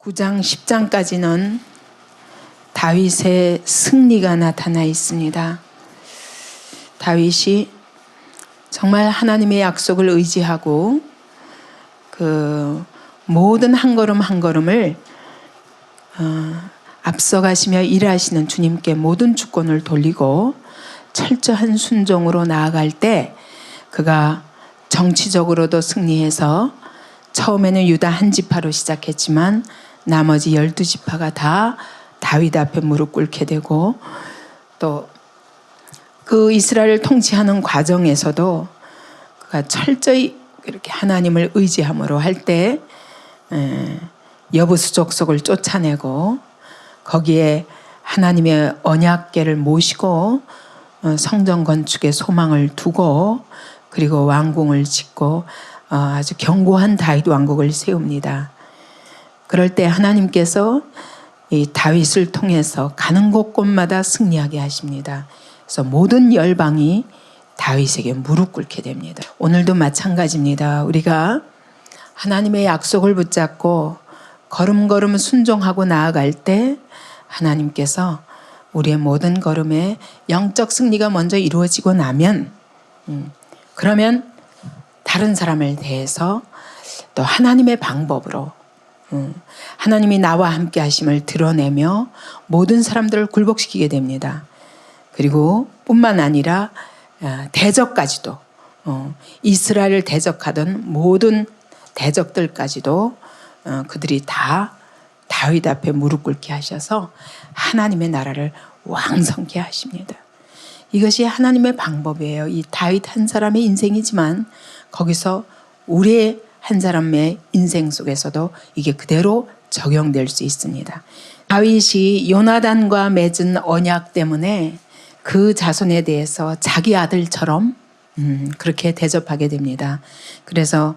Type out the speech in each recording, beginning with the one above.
9장 10장까지는 다윗의 승리가 나타나 있습니다. 다윗이 정말 하나님의 약속을 의지하고 그 모든 한 걸음 한 걸음을 앞서가시며 일하시는 주님께 모든 주권을 돌리고 철저한 순종으로 나아갈 때 그가 정치적으로도 승리해서 처음에는 유다 한 지파로 시작했지만 나머지 12지파가 다 다윗 앞에 무릎 꿇게 되고 또 그 이스라엘을 통치하는 과정에서도 그가 철저히 이렇게 하나님을 의지함으로 할 때 여부수 족속을 쫓아내고 거기에 하나님의 언약궤를 모시고 성전 건축에 소망을 두고 그리고 왕궁을 짓고 아주 견고한 다윗 왕국을 세웁니다. 그럴 때 하나님께서 이 다윗을 통해서 가는 곳곳마다 승리하게 하십니다. 그래서 모든 열방이 다윗에게 무릎 꿇게 됩니다. 오늘도 마찬가지입니다. 우리가 하나님의 약속을 붙잡고 걸음걸음 순종하고 나아갈 때 하나님께서 우리의 모든 걸음에 영적 승리가 먼저 이루어지고 나면 그러면 다른 사람을 대해서 또 하나님의 방법으로 하나님이 나와 함께 하심을 드러내며 모든 사람들을 굴복시키게 됩니다. 그리고 뿐만 아니라 대적까지도 이스라엘을 대적하던 모든 대적들까지도 그들이 다 다윗 앞에 무릎 꿇게 하셔서 하나님의 나라를 왕성케 하십니다. 이것이 하나님의 방법이에요. 이 다윗 한 사람의 인생이지만 거기서 우리의 한 사람의 인생 속에서도 이게 그대로 적용될 수 있습니다. 다윗이 요나단과 맺은 언약 때문에 그 자손에 대해서 자기 아들처럼 그렇게 대접하게 됩니다. 그래서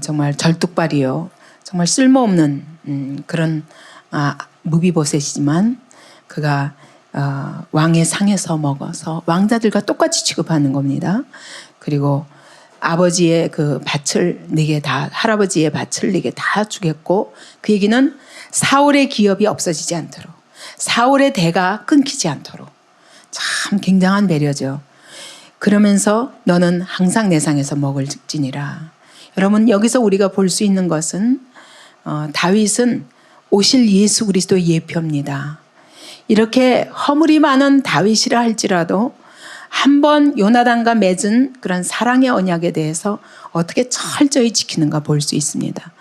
정말 절뚝발이요, 정말 쓸모없는 그런 무비보셋이지만 그가 왕의 상에서 먹어서 왕자들과 똑같이 취급하는 겁니다. 그리고 아버지의 그 밭을 네게 다, 할아버지의 밭을 네게 다 주겠고, 그 얘기는 사울의 기업이 없어지지 않도록, 사울의 대가 끊기지 않도록. 참 굉장한 배려죠. 그러면서 너는 항상 내 상에서 먹을 직지니라. 여러분, 여기서 우리가 볼 수 있는 것은 다윗은 오실 예수 그리스도의 예표입니다. 이렇게 허물이 많은 다윗이라 할지라도 한번 요나단과 맺은 그런 사랑의 언약에 대해서 어떻게 철저히 지키는가 볼 수 있습니다.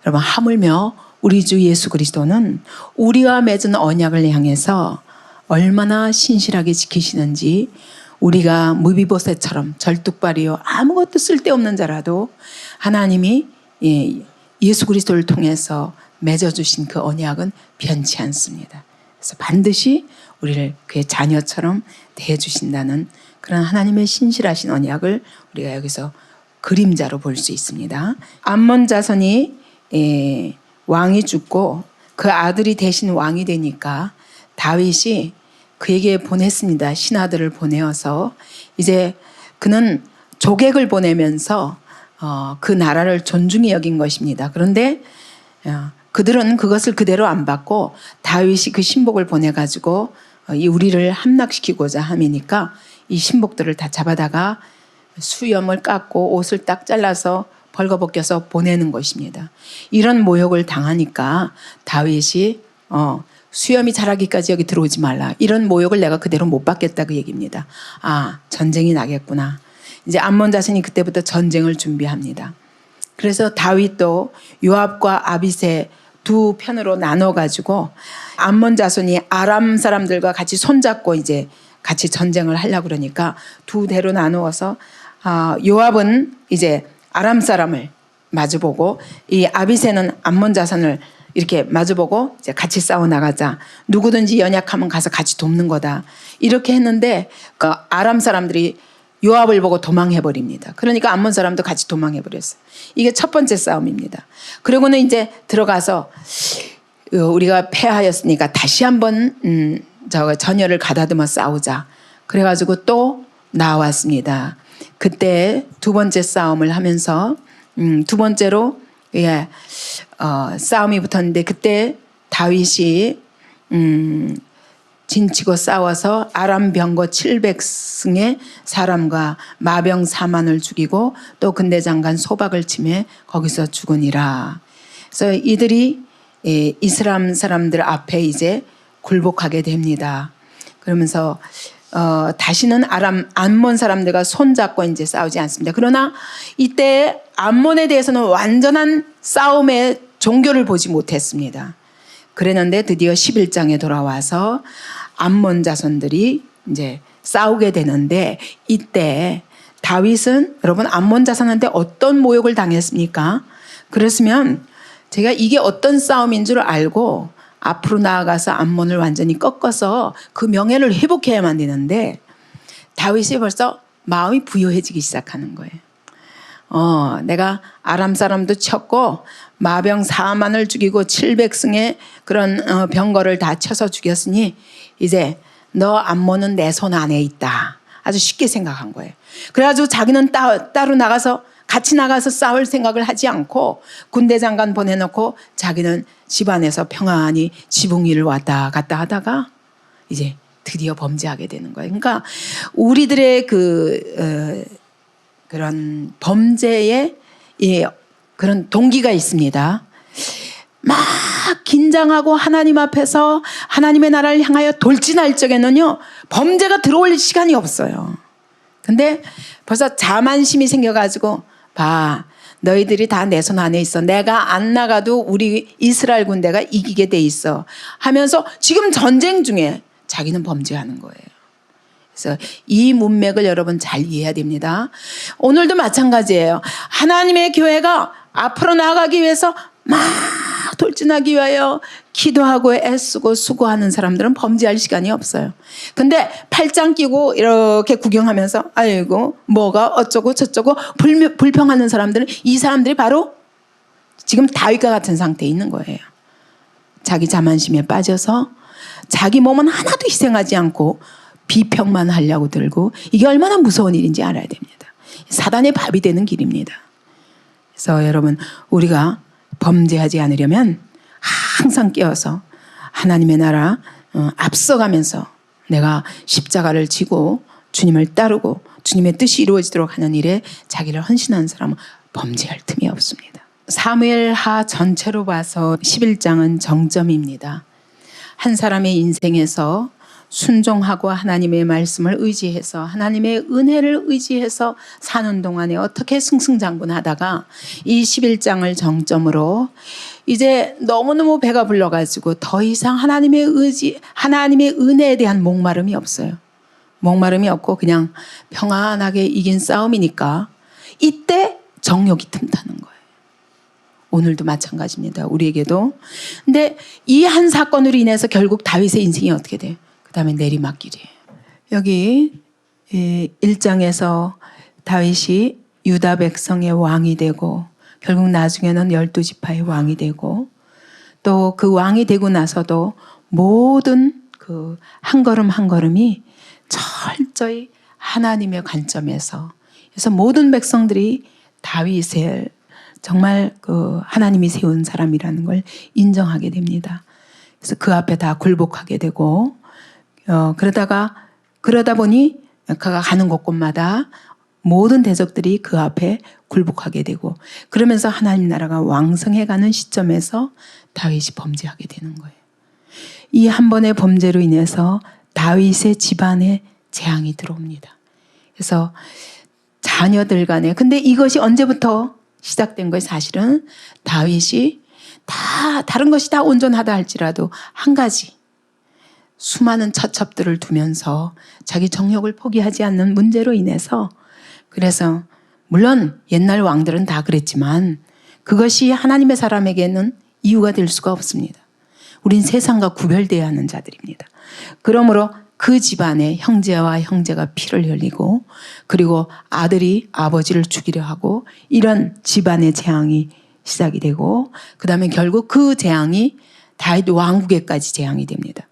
여러분, 하물며 우리 주 예수 그리스도는 우리와 맺은 언약을 향해서 얼마나 신실하게 지키시는지, 우리가 무비보셋처럼 절뚝발이요 아무것도 쓸데없는 자라도 하나님이 예수 그리스도를 통해서 맺어주신 그 언약은 변치 않습니다. 그래서 반드시 우리를 그의 자녀처럼 대해주신다는 그런 하나님의 신실하신 언약을 우리가 여기서 그림자로 볼 수 있습니다. 암몬 자손이 왕이 죽고 그 아들이 대신 왕이 되니까 다윗이 그에게 보냈습니다. 신하들을 보내어서 이제 그는 조객을 보내면서 그 나라를 존중히 여긴 것입니다. 그런데 그들은 그것을 그대로 안 받고 다윗이 그 신복을 보내가지고 이 우리를 함락시키고자 함이니까 이 신복들을 다 잡아다가 수염을 깎고 옷을 딱 잘라서 벌거벗겨서 보내는 것입니다. 이런 모욕을 당하니까 다윗이 수염이 자라기까지 여기 들어오지 말라, 이런 모욕을 내가 그대로 못 받겠다, 그 얘기입니다. 전쟁이 나겠구나. 이제 암몬 자손이 그때부터 전쟁을 준비합니다. 그래서 다윗도 요압과 아비새 두 편으로 나눠가지고 암몬 자손이 아람 사람들과 같이 손잡고 이제 같이 전쟁을 하려고 그러니까 두 대로 나누어서 요압은 이제 아람 사람을 마주보고 이 아비새는 암몬 자손을 이렇게 마주보고 이제 같이 싸워 나가자. 누구든지 연약하면 가서 같이 돕는 거다. 이렇게 했는데 그 아람 사람들이 요압을 보고 도망해 버립니다. 그러니까 암몬 사람도 같이 도망해 버렸어요. 이게 첫 번째 싸움입니다. 그러고는 이제 들어가서 우리가 패하였으니까 다시 한번 전열을 가다듬어 싸우자. 그래가지고 또 나왔습니다. 그때 두 번째 싸움을 하면서 두 번째로 예, 싸움이 붙었는데 그때 다윗이 진치고 싸워서 아람 병거 700승의 사람과 마병 4만을 죽이고 또 군대장관 소박을 치매 거기서 죽으니라. 그래서 이들이 이스라엘 사람들 앞에 이제 굴복하게 됩니다. 그러면서 다시는 암몬 사람들과 손잡고 이제 싸우지 않습니다. 그러나 이때 암몬에 대해서는 완전한 싸움의 종교를 보지 못했습니다. 그랬는데 드디어 11장에 돌아와서 암몬 자손들이 이제 싸우게 되는데 이때 다윗은 여러분 암몬 자손한테 어떤 모욕을 당했습니까? 그랬으면 제가 이게 어떤 싸움인 줄 알고 앞으로 나아가서 암몬을 완전히 꺾어서 그 명예를 회복해야만 되는데 다윗이 벌써 마음이 부요해지기 시작하는 거예요. 내가 아람 사람도 쳤고 마병 4만을 죽이고 700승의 그런 병거를 다 쳐서 죽였으니 이제 너 암몬은 내 손 안에 있다. 아주 쉽게 생각한 거예요. 그래가지고 자기는 따로 나가서 같이 나가서 싸울 생각을 하지 않고 군대 장관 보내놓고 자기는 집안에서 평안히 지붕 위를 왔다 갔다 하다가 이제 드디어 범죄하게 되는 거예요. 그러니까 우리들의 그런 범죄의 그런 동기가 있습니다. 막 긴장하고 하나님 앞에서 하나님의 나라를 향하여 돌진할 적에는요 범죄가 들어올 시간이 없어요. 근데 벌써 자만심이 생겨가지고 봐, 너희들이 다 내 손 안에 있어. 내가 안 나가도 우리 이스라엘 군대가 이기게 돼 있어 하면서 지금 전쟁 중에 자기는 범죄하는 거예요. 그래서 이 문맥을 여러분 잘 이해해야 됩니다. 오늘도 마찬가지예요. 하나님의 교회가 앞으로 나아가기 위해서 막 돌진하기 위하여 기도하고 애쓰고 수고하는 사람들은 범죄할 시간이 없어요. 근데 팔짱 끼고 이렇게 구경하면서 아이고 뭐가 어쩌고 저쩌고 불평하는 사람들은 이 사람들이 바로 지금 다윗과 같은 상태에 있는 거예요. 자기 자만심에 빠져서 자기 몸은 하나도 희생하지 않고 비평만 하려고 들고 이게 얼마나 무서운 일인지 알아야 됩니다. 사단의 밥이 되는 길입니다. 그래서 여러분 우리가 범죄하지 않으려면 항상 깨어서 하나님의 나라 앞서가면서 내가 십자가를 지고 주님을 따르고 주님의 뜻이 이루어지도록 하는 일에 자기를 헌신하는 사람은 범죄할 틈이 없습니다. 사무엘하 전체로 봐서 11장은 정점입니다. 한 사람의 인생에서 순종하고 하나님의 말씀을 의지해서 하나님의 은혜를 의지해서 사는 동안에 어떻게 승승장구하다가 이 11장을 정점으로 이제 너무너무 배가 불러가지고 더 이상 하나님의 은혜에 대한 목마름이 없어요. 목마름이 없고 그냥 평안하게 이긴 싸움이니까 이때 정욕이 틈타는 거예요. 오늘도 마찬가지입니다. 우리에게도. 근데 이 한 사건으로 인해서 결국 다윗의 인생이 어떻게 돼요? 그 다음에 내리막길이에요. 여기 1장에서 다윗이 유다 백성의 왕이 되고 결국 나중에는 12지파의 왕이 되고 또 그 왕이 되고 나서도 모든 그 한 걸음 한 걸음이 철저히 하나님의 관점에서 그래서 모든 백성들이 다윗을 정말 그 하나님이 세운 사람이라는 걸 인정하게 됩니다. 그래서 그 앞에 다 굴복하게 되고 그러다 보니 그가 가는 곳곳마다 모든 대적들이 그 앞에 굴복하게 되고 그러면서 하나님 나라가 왕성해가는 시점에서 다윗이 범죄하게 되는 거예요. 이 한 번의 범죄로 인해서 다윗의 집안에 재앙이 들어옵니다. 그래서 자녀들 간에 근데 이것이 언제부터 시작된 거예요? 사실은 다윗이 다른 것이 다 온전하다 할지라도 한 가지 수많은 처첩들을 두면서 자기 정욕을 포기하지 않는 문제로 인해서 그래서 물론 옛날 왕들은 다 그랬지만 그것이 하나님의 사람에게는 이유가 될 수가 없습니다. 우린 세상과 구별되어야 하는 자들입니다. 그러므로 그 집안에 형제와 형제가 피를 흘리고 그리고 아들이 아버지를 죽이려 하고 이런 집안의 재앙이 시작이 되고 그 다음에 결국 그 재앙이 다윗 왕국에까지 재앙이 됩니다.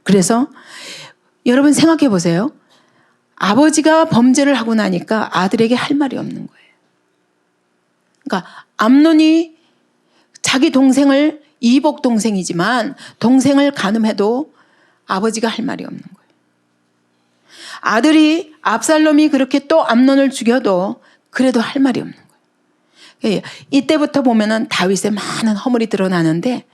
그래서 여러분 생각해 보세요. 아버지가 범죄를 하고 나니까 아들에게 할 말이 없는 거예요. 그러니까 암논이 자기 동생을, 이복 동생이지만 동생을 간음해도 아버지가 할 말이 없는 거예요. 아들이 압살롬이 그렇게 또 암논을 죽여도 그래도 할 말이 없는 거예요. 이때부터 보면은 다윗의 많은 허물이 드러나는데,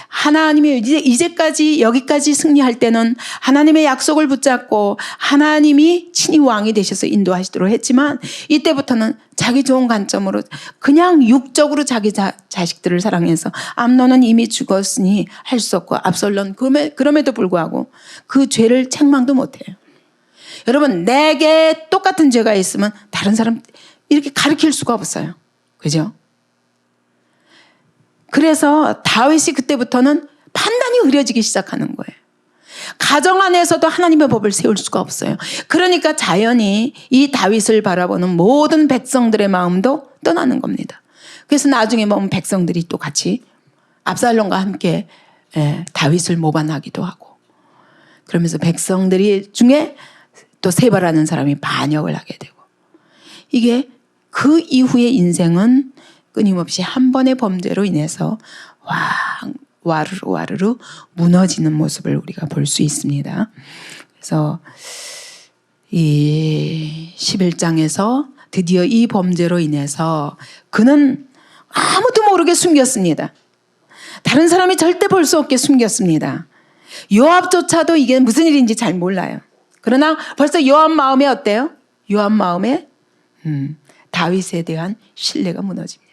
하나님이 이제까지 여기까지 승리할 때는 하나님의 약속을 붙잡고 하나님이 친히 왕이 되셔서 인도하시도록 했지만, 이때부터는 자기 좋은 관점으로 그냥 육적으로 자기 자식들을 사랑해서 암논은 이미 죽었으니 할 수 없고, 압살롬 그럼에도 불구하고 그 죄를 책망도 못해요. 여러분, 내게 똑같은 죄가 있으면 다른 사람 이렇게 가르칠 수가 없어요. 그죠? 그래서 다윗이 그때부터는 판단이 흐려지기 시작하는 거예요. 가정 안에서도 하나님의 법을 세울 수가 없어요. 그러니까 자연히 이 다윗을 바라보는 모든 백성들의 마음도 떠나는 겁니다. 그래서 나중에 보면 백성들이 또 같이 압살롬과 함께 다윗을 모반하기도 하고, 그러면서 백성들이 중에 또 세바라는 사람이 반역을 하게 되고, 이게 그 이후의 인생은 끊임없이 한 번의 범죄로 인해서 와르르 무너지는 모습을 우리가 볼 수 있습니다. 그래서 이 11장에서 드디어 이 범죄로 인해서 그는 아무도 모르게 숨겼습니다. 다른 사람이 절대 볼 수 없게 숨겼습니다. 요압조차도 이게 무슨 일인지 잘 몰라요. 그러나 벌써 요압 마음에 어때요? 요압 마음에 다윗에 대한 신뢰가 무너집니다.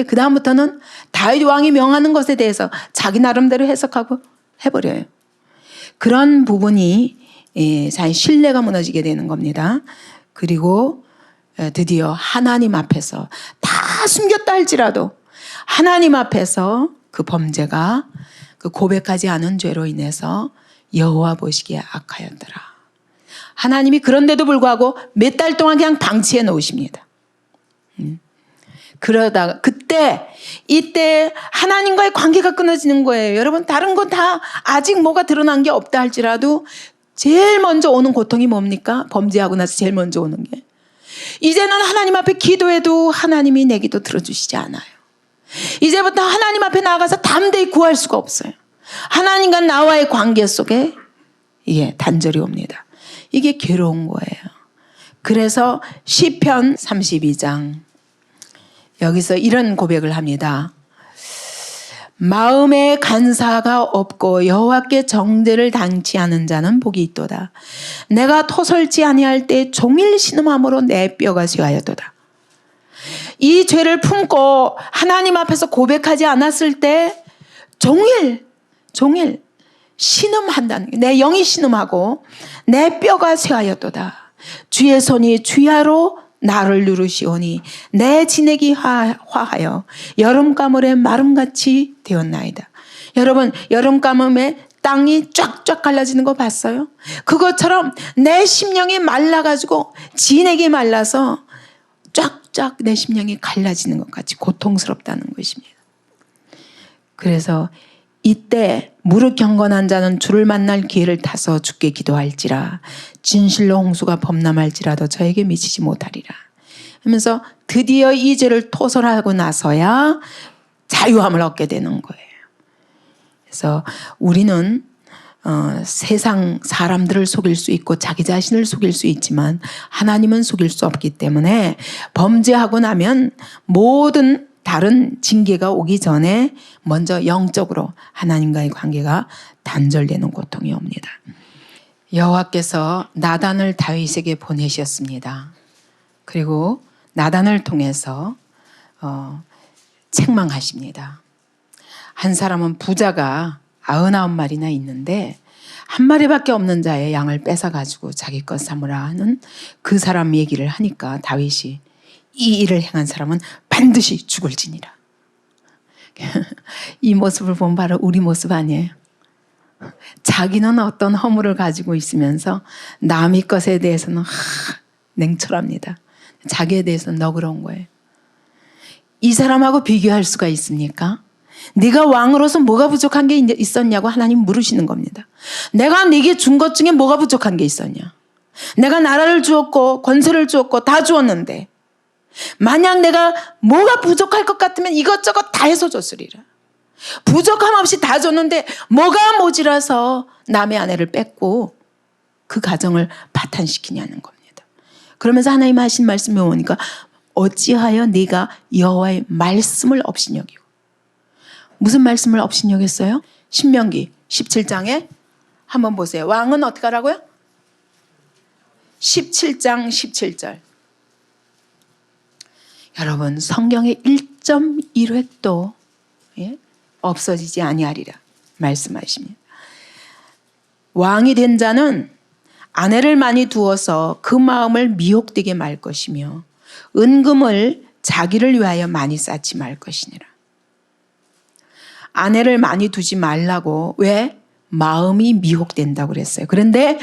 그 다음부터는 다윗 왕이 명하는 것에 대해서 자기 나름대로 해석하고 해버려요. 그런 부분이 자기 신뢰가 무너지게 되는 겁니다. 그리고 드디어 하나님 앞에서 다 숨겼다 할지라도 하나님 앞에서 그 범죄가 그 고백하지 않은 죄로 인해서 여호와 보시기에 악하였더라. 하나님이 그런데도 불구하고 몇 달 동안 그냥 방치해 놓으십니다. 그러다가 이때 하나님과의 관계가 끊어지는 거예요. 여러분, 다른 건 다 아직 뭐가 드러난 게 없다 할지라도 제일 먼저 오는 고통이 뭡니까? 범죄하고 나서 제일 먼저 오는 게, 이제는 하나님 앞에 기도해도 하나님이 내 기도 들어주시지 않아요. 이제부터 하나님 앞에 나가서 담대히 구할 수가 없어요. 하나님과 나와의 관계 속에 단절이 옵니다. 이게 괴로운 거예요. 그래서 시편 32장 여기서 이런 고백을 합니다. 마음에 간사가 없고 여호와께 정죄를 당치 않은 자는 복이 있도다. 내가 토설지 아니할 때 종일 신음함으로 내 뼈가 쇠하였도다. 이 죄를 품고 하나님 앞에서 고백하지 않았을 때 종일 신음한다는 게, 내 영이 신음하고 내 뼈가 쇠하였도다. 주의 손이 주야로 나를 누르시오니 내 진액이 화하여 여름가물에 마름같이 되었나이다. 여러분, 여름가물에 땅이 쫙쫙 갈라지는 거 봤어요? 그것처럼 내 심령이 말라가지고 진액이 말라서 쫙쫙 내 심령이 갈라지는 것 같이 고통스럽다는 것입니다. 그래서 이때 무릇 경건한 자는 주를 만날 기회를 타서 주께 기도할지라 진실로 홍수가 범람할지라도 저에게 미치지 못하리라 하면서 드디어 이 죄를 토설하고 나서야 자유함을 얻게 되는 거예요. 그래서 우리는 세상 사람들을 속일 수 있고 자기 자신을 속일 수 있지만 하나님은 속일 수 없기 때문에 범죄하고 나면 모든 다른 징계가 오기 전에 먼저 영적으로 하나님과의 관계가 단절되는 고통이 옵니다. 여호와께서 나단을 다윗에게 보내셨습니다. 그리고 나단을 통해서 책망하십니다. 한 사람은 부자가 99마리나 있는데 한 마리밖에 없는 자의 양을 뺏어가지고 자기 것 삼으라 하는 그 사람 얘기를 하니까 다윗이 이 일을 행한 사람은 반드시 죽을지니라. 이 모습을 보면 바로 우리 모습 아니에요? 자기는 어떤 허물을 가지고 있으면서 남의 것에 대해서는 냉철합니다. 자기에 대해서는 너그러운 거예요. 이 사람하고 비교할 수가 있습니까? 네가 왕으로서 뭐가 부족한 게 있었냐고 하나님 물으시는 겁니다. 내가 네게 준 것 중에 뭐가 부족한 게 있었냐? 내가 나라를 주었고 권세를 주었고 다 주었는데 만약 내가 뭐가 부족할 것 같으면 이것저것 다 해서 줬으리라. 부족함 없이 다 줬는데 뭐가 모자라서 남의 아내를 뺏고 그 가정을 파탄시키냐는 겁니다. 그러면서 하나님 하신 말씀이 오니까 어찌하여 네가 여호와의 말씀을 업신여기고. 무슨 말씀을 업신여겼어요? 신명기 17장에 한번 보세요. 왕은 어떻게 하라고요? 17장 17절. 여러분, 성경의 1.1획도 없어지지 아니하리라 말씀하십니다. 왕이 된 자는 아내를 많이 두어서 그 마음을 미혹되게 말 것이며 은금을 자기를 위하여 많이 쌓지 말 것이니라. 아내를 많이 두지 말라고. 왜? 마음이 미혹된다고 그랬어요. 그런데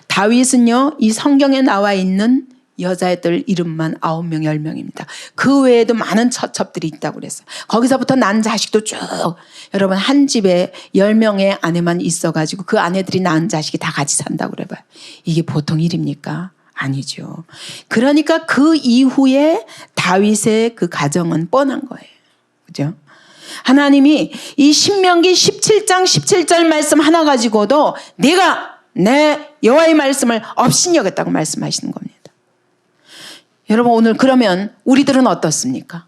다윗은요, 이 성경에 나와 있는 여자애들 이름만 9명, 10명입니다. 그 외에도 많은 처첩들이 있다고 그랬어요. 거기서부터 난 자식도 쭉, 여러분, 한 집에 10명의 아내만 있어가지고 그 아내들이 낳은 자식이 다 같이 산다고 그래봐요. 이게 보통 일입니까? 아니죠. 그러니까 그 이후에 다윗의 그 가정은 뻔한 거예요. 그죠? 하나님이 이 신명기 17장 17절 말씀 하나 가지고도 내가 내 여호와의 말씀을 업신여겼다고 말씀하시는 겁니다. 여러분, 오늘 그러면 우리들은 어떻습니까?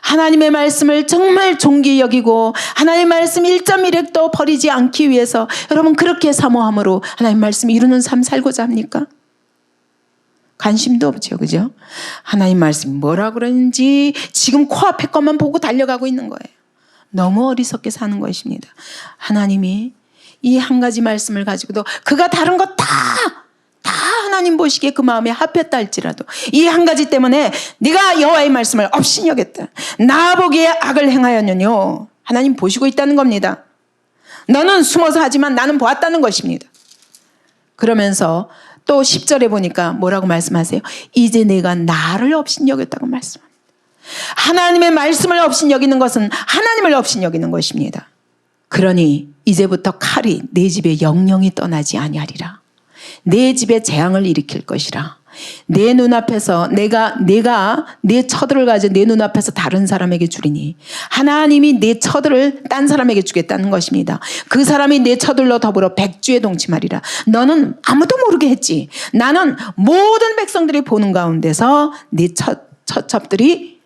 하나님의 말씀을 정말 존귀히 여기고 하나님의 말씀 1.1획도 버리지 않기 위해서 여러분 그렇게 사모함으로 하나님의 말씀 이루는 삶 살고자 합니까? 관심도 없죠. 그죠? 하나님 말씀이 뭐라 그러는지 지금 코앞에 것만 보고 달려가고 있는 거예요. 너무 어리석게 사는 것입니다. 하나님이 이 한 가지 말씀을 가지고도 그가 다른 것 다 하나님 보시기에 그 마음에 합했다 할지라도 이 한 가지 때문에 네가 여호와의 말씀을 업신여겼다. 나 보기에 악을 행하였느뇨. 하나님 보시고 있다는 겁니다. 너는 숨어서 하지만 나는 보았다는 것입니다. 그러면서 또 10절에 보니까 뭐라고 말씀하세요? 이제 내가 나를 업신여겼다고 말씀합니다. 하나님의 말씀을 업신여기는 것은 하나님을 업신여기는 것입니다. 그러니 이제부터 칼이 내 집에 영영이 떠나지 아니하리라. 내 집에 재앙을 일으킬 것이라. 내 눈앞에서 내가 내 처들을 가지고 내 눈앞에서 다른 사람에게 주리니 하나님이 내 처들을 딴 사람에게 주겠다는 것입니다. 그 사람이 내 처들로 더불어 백주에 동침하리라. 너는 아무도 모르게 했지. 나는 모든 백성들이 보는 가운데서 네 처첩들이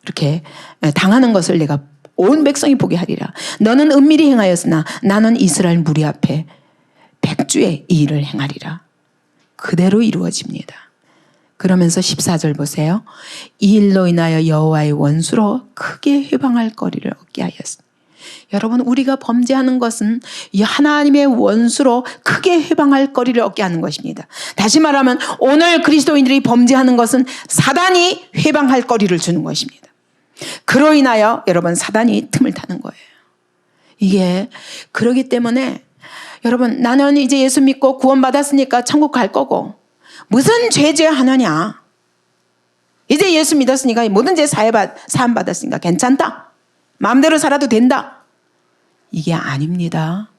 이렇게 당하는 것을 내가 온 백성이 보게 하리라. 너는 은밀히 행하였으나 나는 이스라엘 무리 앞에 백주에 이 일을 행하리라. 그대로 이루어집니다. 그러면서 14절 보세요. 이 일로 인하여 여호와의 원수로 크게 회방할 거리를 얻게 하였으니. 여러분, 우리가 범죄하는 것은 이 하나님의 원수로 크게 회방할 거리를 얻게 하는 것입니다. 다시 말하면 오늘 그리스도인들이 범죄하는 것은 사단이 회방할 거리를 주는 것입니다. 그로 인하여 여러분 사단이 틈을 타는 거예요. 이게 그러기 때문에 여러분, 나는 이제 예수 믿고 구원받았으니까 천국 갈 거고 무슨 죄 하느냐. 이제 예수 믿었으니까 모든 죄 사함 받았으니까 괜찮다. 마음대로 살아도 된다. 이게 아닙니다.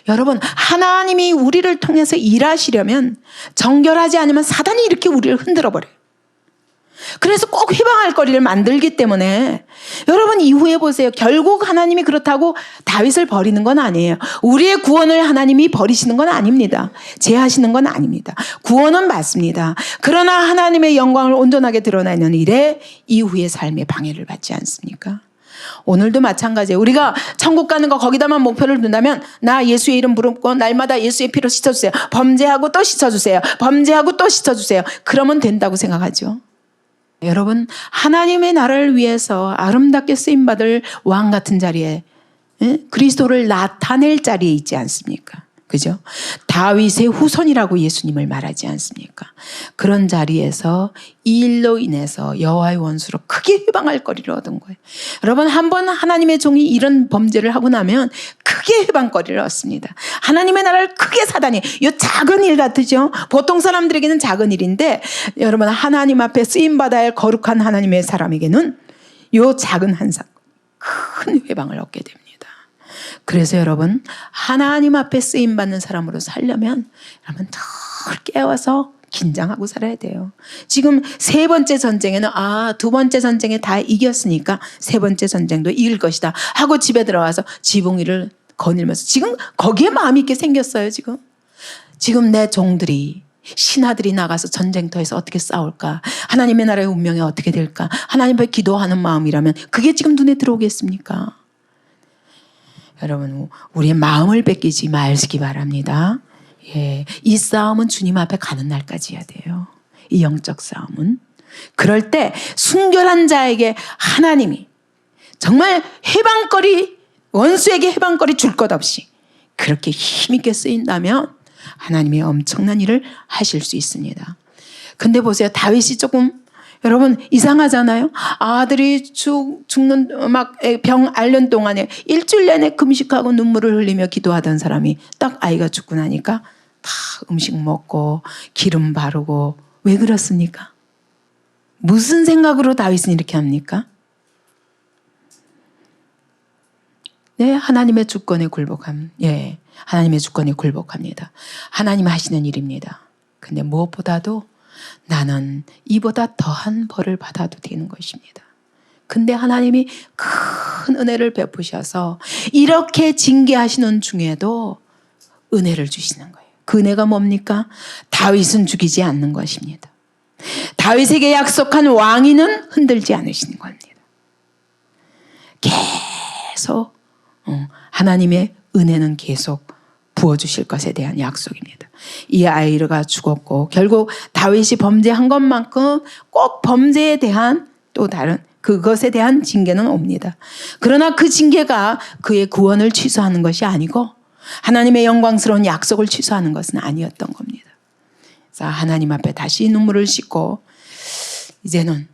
여러분, 하나님이 우리를 통해서 일하시려면 정결하지 않으면 사단이 이렇게 우리를 흔들어 버려요. 그래서 꼭 회방할 거리를 만들기 때문에 여러분 이후에 보세요. 결국 하나님이 그렇다고 다윗을 버리는 건 아니에요. 우리의 구원을 하나님이 버리시는 건 아닙니다. 제하시는 건 아닙니다. 구원은 맞습니다. 그러나 하나님의 영광을 온전하게 드러내는 일에 이후의 삶에 방해를 받지 않습니까? 오늘도 마찬가지예요. 우리가 천국 가는 거 거기다만 목표를 둔다면 나 예수의 이름 부르고 날마다 예수의 피로 씻어주세요. 범죄하고 또 씻어주세요. 범죄하고 또 씻어주세요. 그러면 된다고 생각하죠. 여러분, 하나님의 나라를 위해서 아름답게 쓰임받을 왕 같은 자리에 그리스도를 나타낼 자리에 있지 않습니까? 그죠? 다윗의 후손이라고 예수님을 말하지 않습니까? 그런 자리에서 이 일로 인해서 여호와의 원수로 크게 회방할 거리를 얻은 거예요. 여러분, 한번 하나님의 종이 이런 범죄를 하고 나면 크게 회방거리를 얻습니다. 하나님의 나라를 크게 사단이, 이 작은 일 같으죠? 보통 사람들에게는 작은 일인데 여러분, 하나님 앞에 쓰임받아야 할 거룩한 하나님의 사람에게는 이 작은 한 사건, 큰 회방을 얻게 됩니다. 그래서 여러분, 하나님 앞에 쓰임받는 사람으로 살려면 여러분 늘 깨워서 긴장하고 살아야 돼요. 지금 세 번째 전쟁에는 두 번째 전쟁에 다 이겼으니까 세 번째 전쟁도 이길 것이다 하고 집에 들어와서 지붕 위를 거닐면서 지금 거기에 마음이 있게 생겼어요. 지금 내 종들이 신하들이 나가서 전쟁터에서 어떻게 싸울까? 하나님의 나라의 운명이 어떻게 될까? 하나님 앞에 기도하는 마음이라면 그게 지금 눈에 들어오겠습니까? 여러분, 우리의 마음을 뺏기지 말기 바랍니다. 예, 이 싸움은 주님 앞에 가는 날까지 해야 돼요. 이 영적 싸움은. 그럴 때 순결한 자에게 하나님이 정말 해방거리, 원수에게 해방거리 줄 것 없이 그렇게 힘있게 쓰인다면 하나님이 엄청난 일을 하실 수 있습니다. 근데 보세요. 다윗이 조금 여러분 이상하잖아요. 아들이 죽는 막 병 앓는 동안에 일주일 내내 금식하고 눈물을 흘리며 기도하던 사람이 딱 아이가 죽고 나니까 다 음식 먹고 기름 바르고 왜 그렇습니까? 무슨 생각으로 다윗은 이렇게 합니까? 네, 하나님의 주권에 굴복함. 예, 하나님의 주권에 굴복합니다. 하나님 하시는 일입니다. 근데 무엇보다도 나는 이보다 더한 벌을 받아도 되는 것입니다. 근데 하나님이 큰 은혜를 베푸셔서 이렇게 징계하시는 중에도 은혜를 주시는 거예요. 그 은혜가 뭡니까? 다윗은 죽이지 않는 것입니다. 다윗에게 약속한 왕위는 흔들지 않으시는 겁니다. 계속 하나님의 은혜는 계속 부어주실 것에 대한 약속입니다. 이 아이가 죽었고 결국 다윗이 범죄한 것만큼 꼭 범죄에 대한 또 다른 그것에 대한 징계는 옵니다. 그러나 그 징계가 그의 구원을 취소하는 것이 아니고 하나님의 영광스러운 약속을 취소하는 것은 아니었던 겁니다. 그래서 하나님 앞에 다시 눈물을 씻고 이제는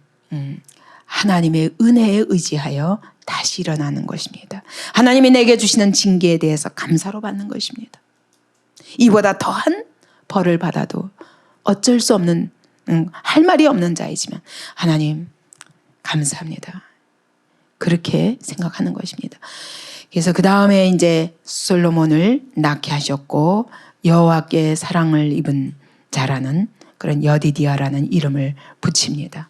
하나님의 은혜에 의지하여 다시 일어나는 것입니다. 하나님이 내게 주시는 징계에 대해서 감사로 받는 것입니다. 이보다 더한 벌을 받아도 어쩔 수 없는 할 말이 없는 자이지만 하나님 감사합니다. 그렇게 생각하는 것입니다. 그래서 그 다음에 이제 솔로몬을 낳게 하셨고 여호와께 사랑을 입은 자라는 그런 여디디아라는 이름을 붙입니다.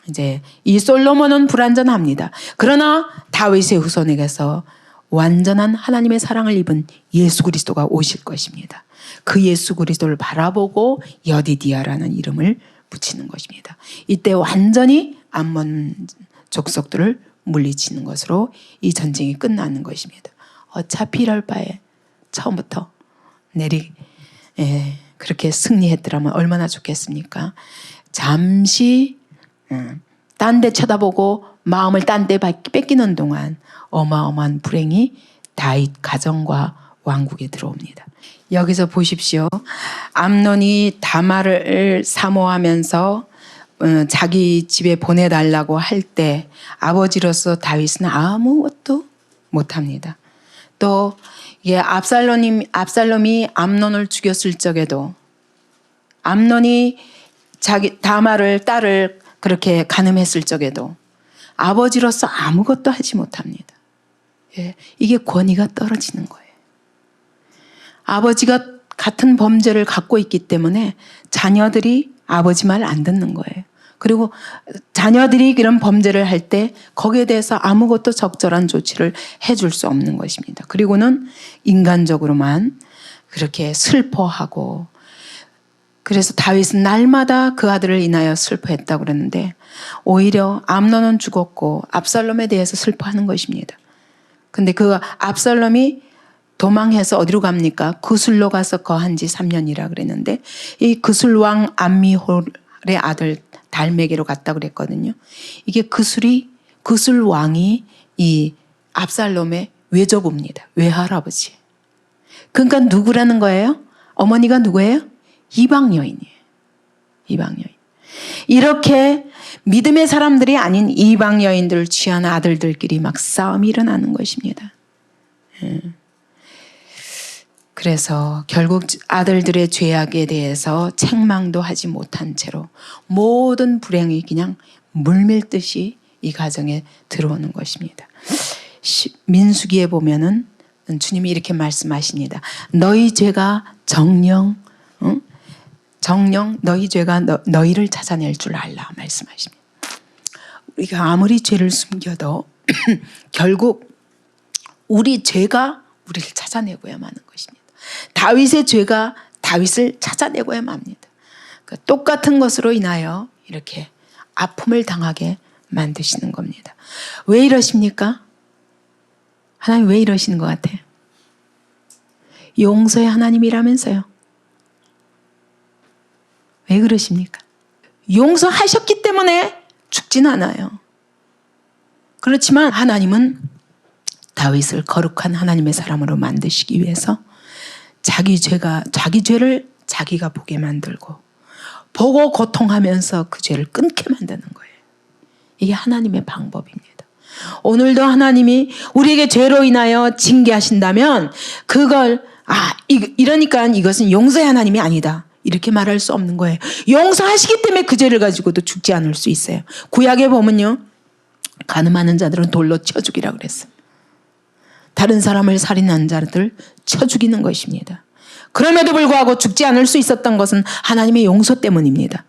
이제 이 솔로몬은 불완전합니다. 그러나 다윗의 후손에게서 완전한 하나님의 사랑을 입은 예수 그리스도가 오실 것입니다. 그 예수 그리스도를 바라보고 여디디아라는 이름을 붙이는 것입니다. 이때 완전히 암몬 족속들을 물리치는 것으로 이 전쟁이 끝나는 것입니다. 어차피 이럴 바에 처음부터 그렇게 승리했더라면 얼마나 좋겠습니까? 잠시 딴 데 쳐다보고 마음을 딴 데 뺏기는 동안 어마어마한 불행이 다윗 가정과 왕국에 들어옵니다. 여기서 보십시오. 암논이 다말을 사모하면서 자기 집에 보내달라고 할 때 아버지로서 다윗은 아무것도 못합니다. 또 압살롬이 암논을 죽였을 적에도 암논이 자기 다말을 딸을 그렇게 간음했을 적에도 아버지로서 아무것도 하지 못합니다. 예, 이게 권위가 떨어지는 거예요. 아버지가 같은 범죄를 갖고 있기 때문에 자녀들이 아버지 말 안 듣는 거예요. 그리고 자녀들이 그런 범죄를 할 때 거기에 대해서 아무것도 적절한 조치를 해줄 수 없는 것입니다. 그리고는 인간적으로만 그렇게 슬퍼하고 그래서 다윗은 날마다 그 아들을 인하여 슬퍼했다고 그랬는데 오히려 암논은 죽었고 압살롬에 대해서 슬퍼하는 것입니다. 근데 그 압살롬이 도망해서 어디로 갑니까? 구술로 가서 거한 지 3년이라 그랬는데 이 구술 왕 암미홀의 아들 달메게로 갔다 그랬거든요. 이게 구술 왕이 이 압살롬의 외조부입니다. 외할아버지. 그러니까 누구라는 거예요? 어머니가 누구예요? 이방 여인이에요. 이방 여인. 이렇게 믿음의 사람들이 아닌 이방 여인들을 취한 아들들끼리 막 싸움이 일어나는 것입니다. 그래서 결국 아들들의 죄악에 대해서 책망도 하지 못한 채로 모든 불행이 그냥 물밀듯이 이 가정에 들어오는 것입니다. 민수기에 보면은 주님이 이렇게 말씀하십니다. 너희 죄가 정령 정녕 너희 죄가 너희를 찾아낼 줄 알라 말씀하십니다. 우리가 아무리 죄를 숨겨도 결국 우리 죄가 우리를 찾아내고야만 하는 것입니다. 다윗의 죄가 다윗을 찾아내고야만 합니다. 똑같은 것으로 인하여 이렇게 아픔을 당하게 만드시는 겁니다. 왜 이러십니까? 하나님 왜 이러시는 것 같아요? 용서의 하나님이라면서요. 왜 그러십니까? 용서하셨기 때문에 죽진 않아요. 그렇지만 하나님은 다윗을 거룩한 하나님의 사람으로 만드시기 위해서 자기 죄를 자기가 보게 만들고 보고 고통하면서 그 죄를 끊게 만드는 거예요. 이게 하나님의 방법입니다. 오늘도 하나님이 우리에게 죄로 인하여 징계하신다면 그걸 이러니까 이것은 용서의 하나님이 아니다. 이렇게 말할 수 없는 거예요. 용서하시기 때문에 그 죄를 가지고도 죽지 않을 수 있어요. 구약에 보면요. 간음하는 자들은 돌로 쳐 죽이라고 그랬어요. 다른 사람을 살인한 자들 쳐 죽이는 것입니다. 그럼에도 불구하고 죽지 않을 수 있었던 것은 하나님의 용서 때문입니다.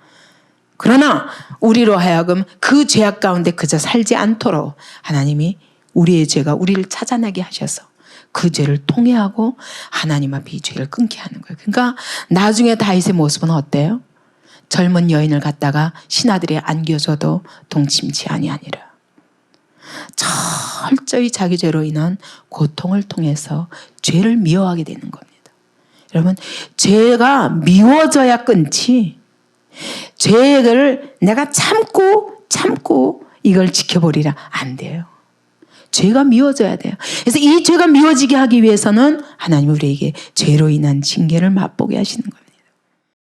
그러나 우리로 하여금 그 죄악 가운데 그저 살지 않도록 하나님이 우리의 죄가 우리를 찾아내게 하셔서 그 죄를 통회하고 하나님 앞에 이 죄를 끊게 하는 거예요. 그러니까 나중에 다윗의 모습은 어때요? 젊은 여인을 갖다가 신하들이 안겨줘도 동침치 아니하니라. 철저히 자기 죄로 인한 고통을 통해서 죄를 미워하게 되는 겁니다. 여러분, 죄가 미워져야 끊지. 죄를 내가 참고 이걸 지켜보리라 안 돼요. 죄가 미워져야 돼요. 그래서 이 죄가 미워지게 하기 위해서는 하나님이 우리에게 죄로 인한 징계를 맛보게 하시는 거예요.